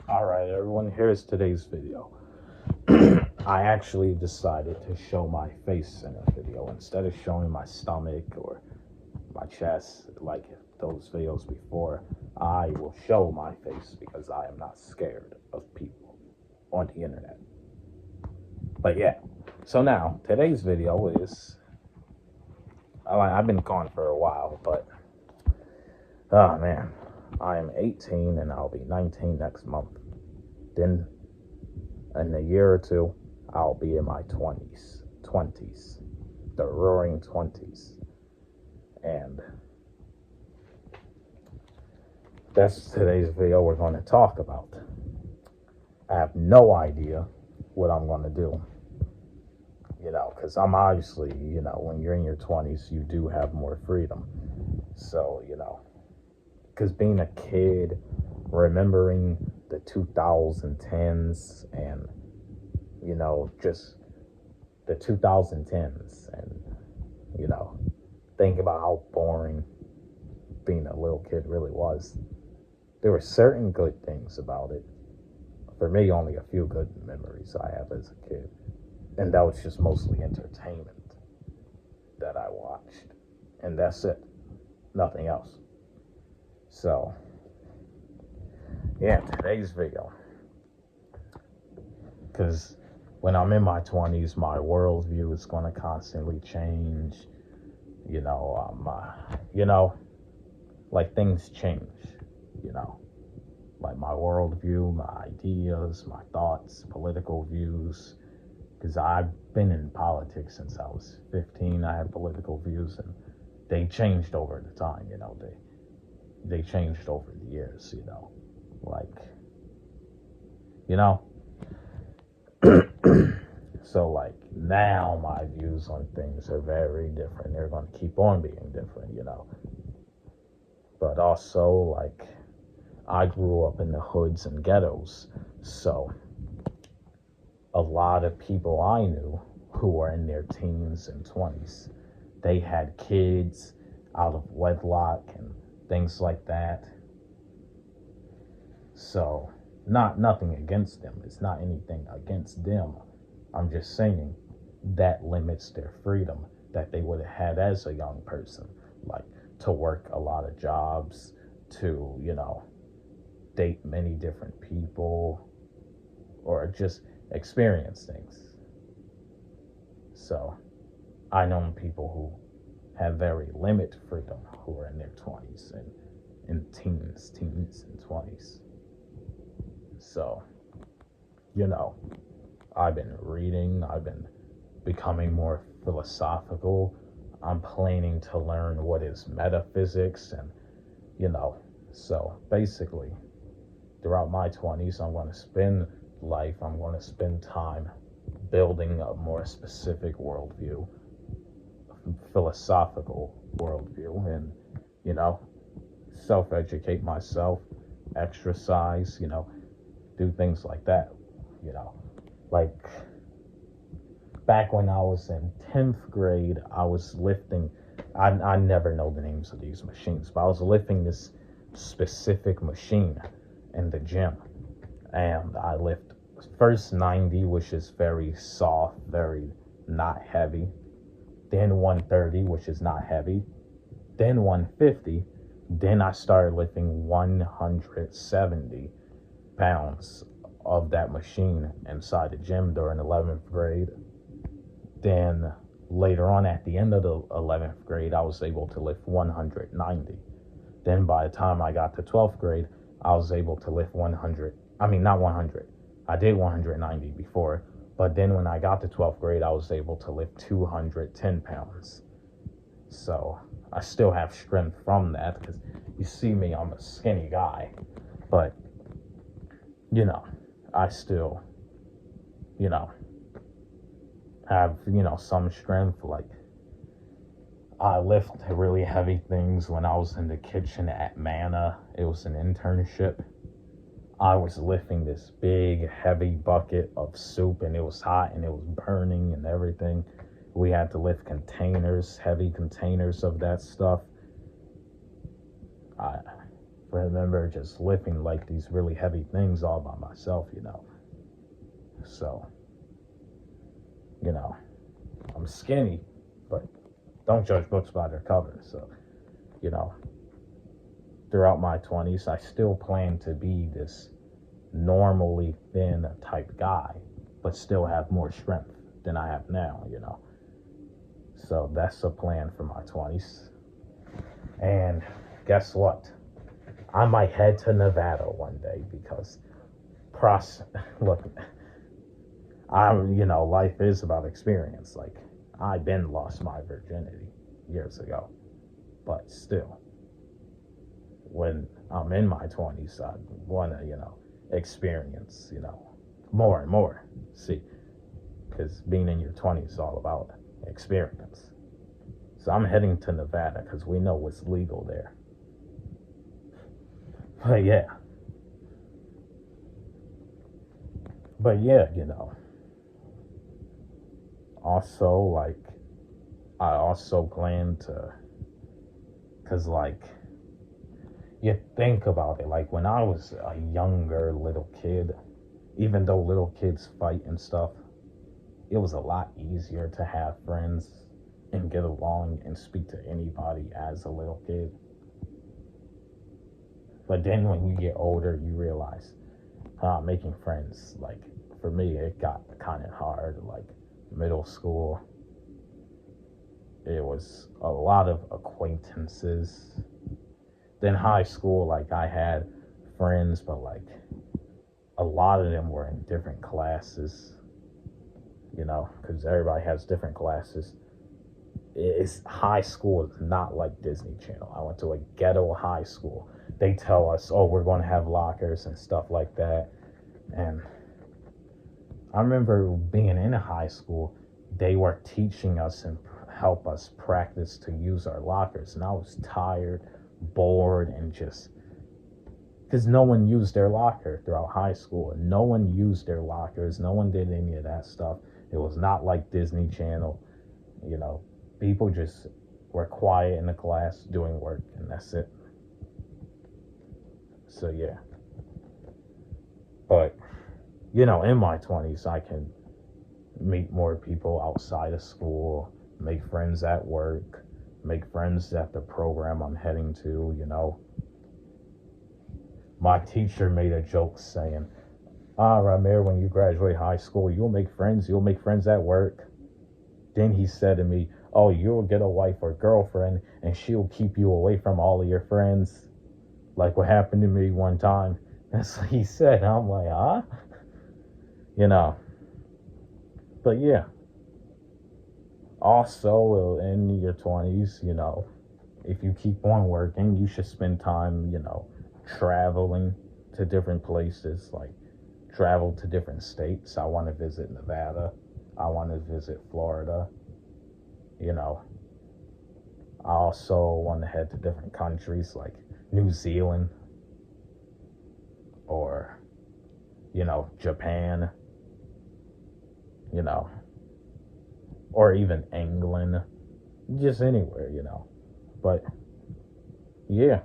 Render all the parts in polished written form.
Alright everyone, here's today's video. I actually decided to show my face in a video instead of showing my stomach or my chest like those videos before. I will show my face because I am not scared of people on the internet. But yeah, so now today's video is I've been gone for a while, but oh man, I am 18 and I'll be 19 next month. Then in a year or two, I'll be in my 20s, the roaring 20s. And that's today's video we're going to talk about. I have no idea what I'm going to do, because I'm obviously, when you're in your 20s, you do have more freedom. So, because being a kid, remembering the 2010s and just the 2010s and, think about how boring being a little kid really was. There were certain good things about it. For me, only a few good memories I have as a kid. And that was just mostly entertainment that I watched. And that's it. Nothing else. So, yeah, today's video. Because when I'm in my 20s, my worldview is going to constantly change. Like things change, like my worldview, my ideas, my thoughts, political views. Because I've been in politics since I was 15. I had political views and they changed over the time, they changed over the years, like, you know, so like now my views on things are very different. They're going to keep on being different, but also like I grew up in the hoods and ghettos, so a lot of people I knew who were in their teens and 20s, they had kids out of wedlock and things like that. So nothing against them. It's not anything against them. I'm just saying that limits their freedom that they would have had as a young person, like to work a lot of jobs, to, date many different people, or just experience things. So I know people who have very limited freedom who are in their 20s and in teens and 20s. So, I've been reading, I've been becoming more philosophical. I'm planning to learn what is metaphysics and, so basically throughout my 20s, I'm going to spend time building a more specific worldview, philosophical worldview, and, self-educate myself, exercise, do things like that, like back when I was in 10th grade, I was lifting, I never know the names of these machines, but I was lifting this specific machine in the gym, and I lift first 90, which is very soft, very not heavy, then 130, which is not heavy, then 150, then I started lifting 170 pounds of that machine inside the gym during 11th grade. Then later on, at the end of the 11th grade, I was able to lift 190. Then by the time I got to 12th grade, I was able to lift 100. I mean, not 100. I did 190 before, but then when I got to 12th grade, I was able to lift 210 pounds. So I still have strength from that, because you see me, I'm a skinny guy, but, I still, have, some strength. Like, I lift really heavy things when I was in the kitchen at Mana. It was an internship. I was lifting this big, heavy bucket of soup, and it was hot, and it was burning and everything. We had to lift containers, heavy containers of that stuff. remember just lifting like these really heavy things all by myself, So, you know, I'm skinny, but don't judge books by their cover. So, you know, throughout my 20s, I still plan to be this normally thin type guy, but still have more strength than I have now. So that's the plan for my 20s. And guess what? I might head to Nevada one day because look, life is about experience. Like, I been lost my virginity years ago, but still, when I'm in my 20s, I want to, experience, more and more. See, because being in your 20s is all about experience. So I'm heading to Nevada because we know what's legal there. But yeah. Also, like, I also plan to, because, like, you think about it, like, when I was a younger little kid, even though little kids fight and stuff, it was a lot easier to have friends and get along and speak to anybody as a little kid. But then when you get older, you realize making friends, like, for me, it got kind of hard. Like, middle school, it was a lot of acquaintances. Then high school, like, I had friends, but, like, a lot of them were in different classes, because everybody has different classes. High school is not like Disney Channel. I went to a ghetto high school. They tell us, oh, we're going to have lockers and stuff like that. And I remember being in a high school, they were teaching us and help us practice to use our lockers. And I was tired, bored, and just, because no one used their locker throughout high school. No one used their lockers. No one did any of that stuff. It was not like Disney Channel. People just were quiet in the class doing work, and that's it. So yeah. But, in my 20s, I can meet more people outside of school, make friends at work, make friends at the program I'm heading to. My teacher made a joke saying, Ramir, when you graduate high school, you'll make friends at work. Then he said to me, oh, you'll get a wife or girlfriend, and she'll keep you away from all of your friends. Like what happened to me one time. That's what he said. I'm like, huh? But yeah. Also, in your 20s, if you keep on working, you should spend time, traveling to different places, like travel to different states. I want to visit Nevada. I want to visit Florida. I also want to head to different countries like New Zealand or, Japan, or even England, just anywhere, But yeah,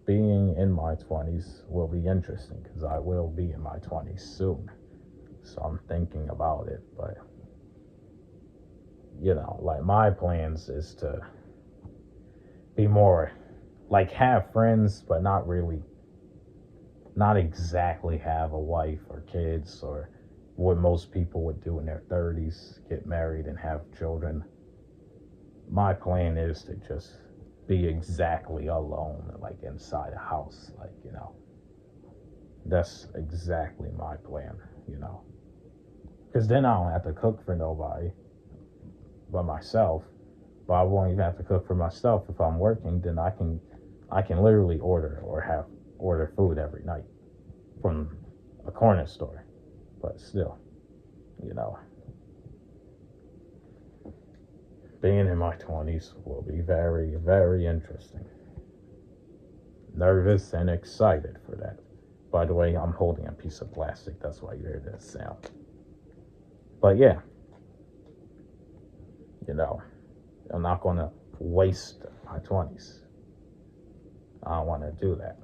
being in my 20s will be interesting because I will be in my 20s soon. So I'm thinking about it, but like my plans is to be more like have friends, but not exactly have a wife or kids or what most people would do in their 30s, get married and have children. My plan is to just be exactly alone, like inside a house, like, that's exactly my plan, because then I don't have to cook for nobody but myself. But I won't even have to cook for myself if I'm working. Then I can literally order food every night from a corner store. But still, being in my 20s will be very, very interesting. Nervous and excited for that. By the way, I'm holding a piece of plastic. That's why you hear that sound. But yeah, I'm not going to waste my 20s. I don't want to do that,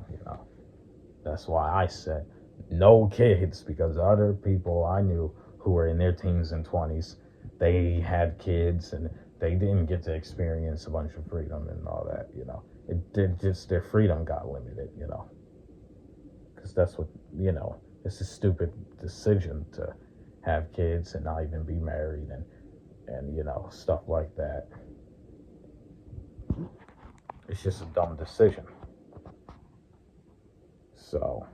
That's why I said no kids, because other people I knew who were in their teens and 20s, they had kids and they didn't get to experience a bunch of freedom and all that. It did, just their freedom got limited, because that's what, it's a stupid decision to have kids and not even be married and stuff like that. It's just a dumb decision. So,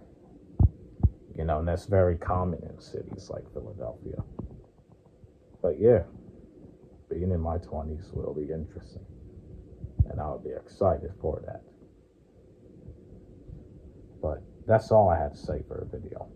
and that's very common in cities like Philadelphia. But yeah, being in my 20s will be interesting. And I'll be excited for that. But that's all I had to say for a video.